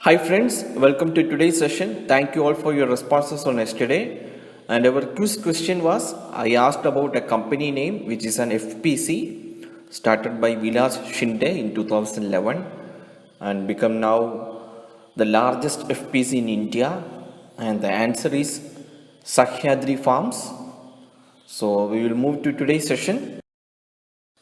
Hi friends, welcome to today's session. Thank you all for your responses on yesterday. And our quiz question was, I asked about a company name which is an FPC started by Vilas Shinde in 2011 and become now the largest FPC in India. And the answer is Sahyadri Farms. So we will move to today's session.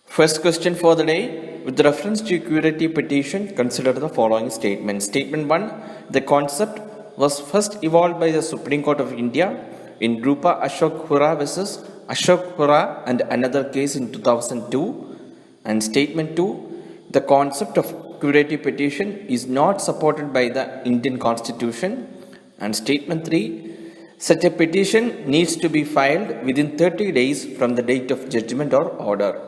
First question for the day. With reference to curative petition, consider the following statement. Statement 1. The concept was first evolved by the Supreme Court of India in Rupa Ashok Hura versus Ashok Hura and another case in 2002. And statement 2. The concept of curative petition is not supported by the Indian Constitution. And statement 3. Such a petition needs to be filed within 30 days from the date of judgment or order.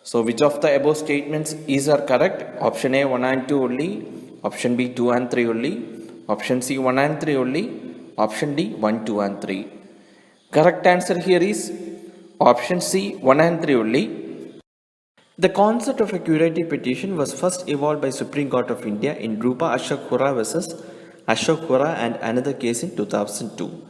So which of the above statements is are correct? Option A 1 and 2 only, option B 2 and 3 only, option C 1 and 3 only, option D 1, 2 and 3. Correct answer here is option C 1 and 3 only. The concept of a curative petition was first evolved by Supreme Court of India in Rupa Ashok Hura versus Ashok Hura and another case in 2002.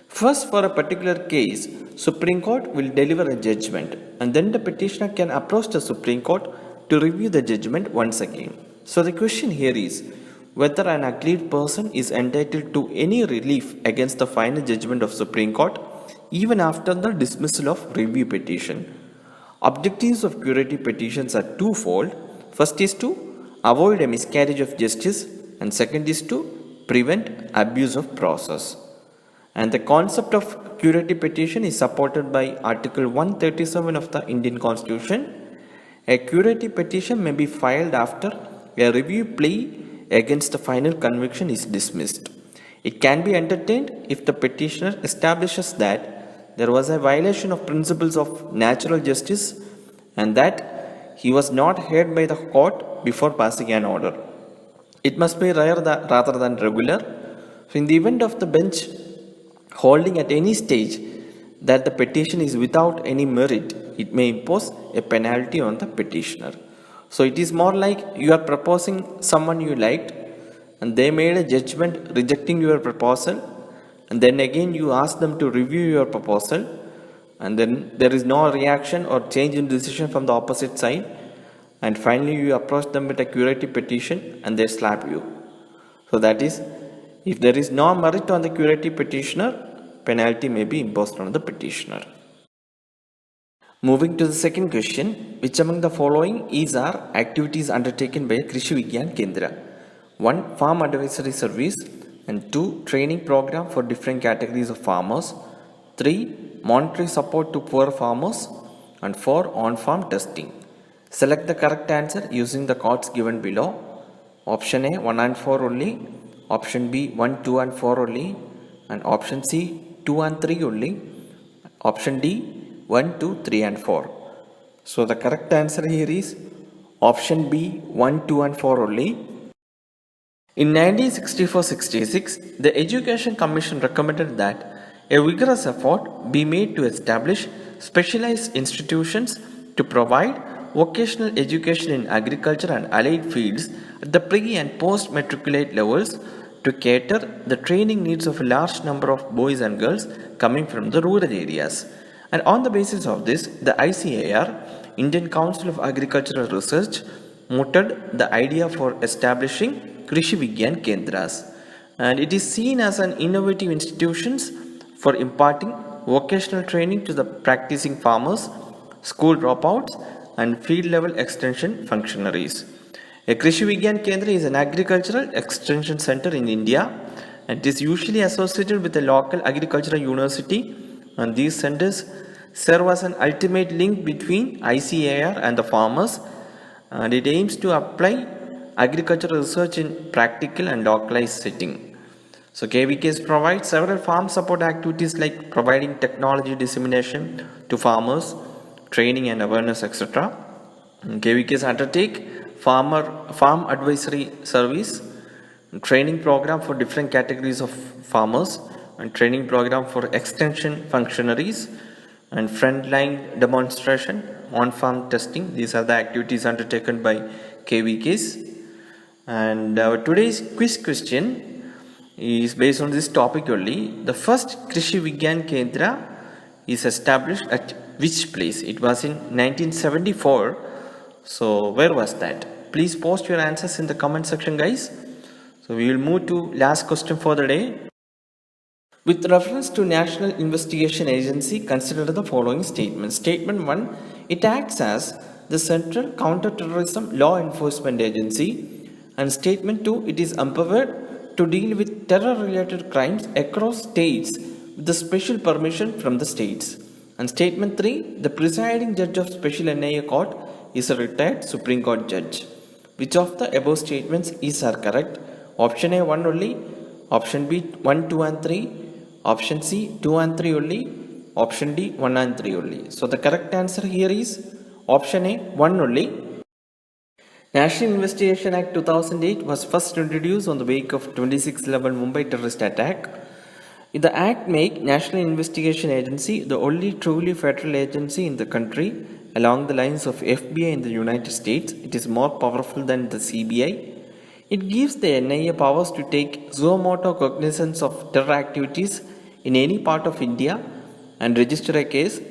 First, for a particular case, Supreme Court will deliver a judgment and then the petitioner can approach the Supreme Court to review the judgment once again. So the question here is whether an aggrieved person is entitled to any relief against the final judgment of Supreme Court even after the dismissal of review petition. Objectives of curative petitions are twofold. First is to avoid a miscarriage of justice and second is to prevent abuse of process. And the concept of curative petition is supported by Article 137 of the Indian Constitution. A curative petition may be filed after a review plea against the final conviction is dismissed. It can be entertained if the petitioner establishes that there was a violation of principles of natural justice and that he was not heard by the court before passing an order. It must be rare rather than regular. So in the event of the bench holding at any stage that the petition is without any merit, it may impose a penalty on the petitioner. So it is more like you are proposing someone you liked and they made a judgment rejecting your proposal and then again you ask them to review your proposal and then there is no reaction or change in decision from the opposite side and finally you approach them with a curative petition and they slap you. So that is, if there is no merit on the curative petitioner, penalty may be imposed on the petitioner. Moving to the second question, which among the following is are activities undertaken by Krishi Vigyan Kendra? 1. Farm advisory service and 2. Training program for different categories of farmers. 3. Monetary support to poor farmers and 4. On-farm testing. Select the correct answer using the cards given below. Option A 1 and 4 only, option B 1, 2 and 4 only, and option C 2 and 3 only, option D 1, 2, 3 and 4. So the correct answer here is option B 1, 2 and 4 only. In 1964-66, the Education Commission recommended that a vigorous effort be made to establish specialized institutions to provide vocational education in agriculture and allied fields at the pre and post matriculate levels to cater the training needs of a large number of boys and girls coming from the rural areas. And on the basis of this, the ICAR, Indian Council of Agricultural Research, mooted the idea for establishing Krishi Vigyan Kendras. And it is seen as an innovative institutions for imparting vocational training to the practicing farmers, school dropouts, and field level extension functionaries. A Krishi Vigyan Kendra is an agricultural extension center in India and it is usually associated with a local agricultural university, and these centers serve as an ultimate link between ICAR and the farmers, and it aims to apply agricultural research in practical and localized setting. So KVKs provides several farm support activities like providing technology dissemination to farmers, training and awareness, etc. KVKs undertake farm advisory service, training program for different categories of farmers, and training program for extension functionaries, and frontline demonstration, on-farm testing. These are the activities undertaken by KVKs. And our today's quiz question is based on this topic only. The first Krishi Vigyan Kendra is established at which place? It was in 1974. So where was that? Please post your answers in the comment section, guys. So we will move to last question for the day. With reference to National Investigation Agency, consider the following statements. Statement 1, it acts as the central counter-terrorism law enforcement agency. And statement 2, it is empowered to deal with terror-related crimes across states with the special permission from the states. And statement 3, the presiding judge of Special NIA Court is a retired Supreme Court judge. Which of the above statements are correct? Option A 1 only, option B 1, 2 and 3, option C 2 and 3 only, option D 1 and 3 only. So the correct answer here is option A 1 only. National Investigation Act 2008 was first introduced on the wake of 26/11 Mumbai terrorist attack. The act made National Investigation Agency the only truly federal agency in the country along the lines of FBI in the United States. It is more powerful than the CBI. It gives the NIA powers to take suo motu cognizance of terror activities in any part of India and register a case,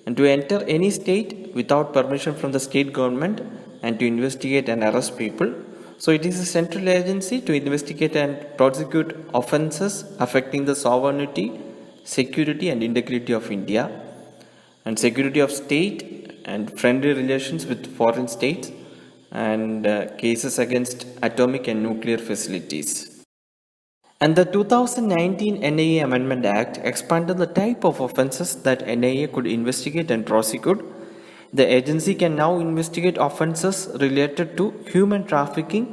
and to enter any state without permission from the state government and to investigate and arrest people. So it is a central agency to investigate and prosecute offences affecting the sovereignty, security and integrity of India, and security of state and friendly relations with foreign states, and cases against atomic and nuclear facilities. And the 2019 NIA Amendment Act expanded the type of offences that NIA could investigate and prosecute. The agency can now investigate offences related to human trafficking,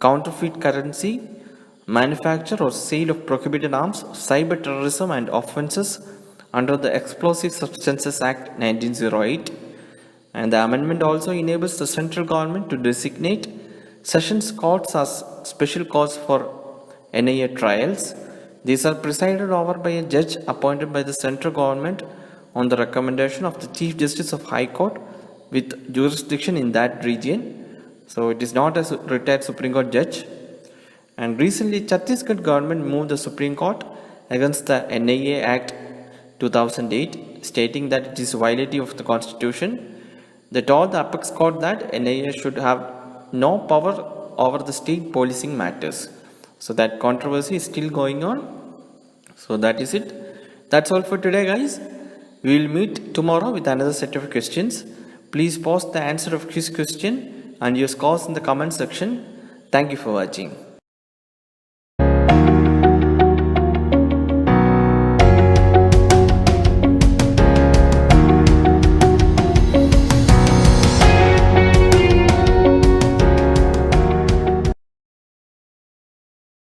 counterfeit currency, manufacture or sale of prohibited arms, cyber terrorism and offences under the Explosive Substances Act 1908. And the amendment also enables the central government to designate sessions courts as special courts for NIA trials. These are presided over by a judge appointed by the central government on the recommendation of the Chief Justice of High Court with jurisdiction in that region. So it is not a retired Supreme Court judge. And recently Chhattisgarh government moved the Supreme Court against the NIA Act 2008, stating that it is violative of the Constitution. They told the apex court that NIA should have no power over the state policing matters. So that controversy is still going on. So that is it. That's all for today, guys. We will meet tomorrow with another set of questions. Please post the answer of quiz question and your scores in the comment section. Thank you for watching.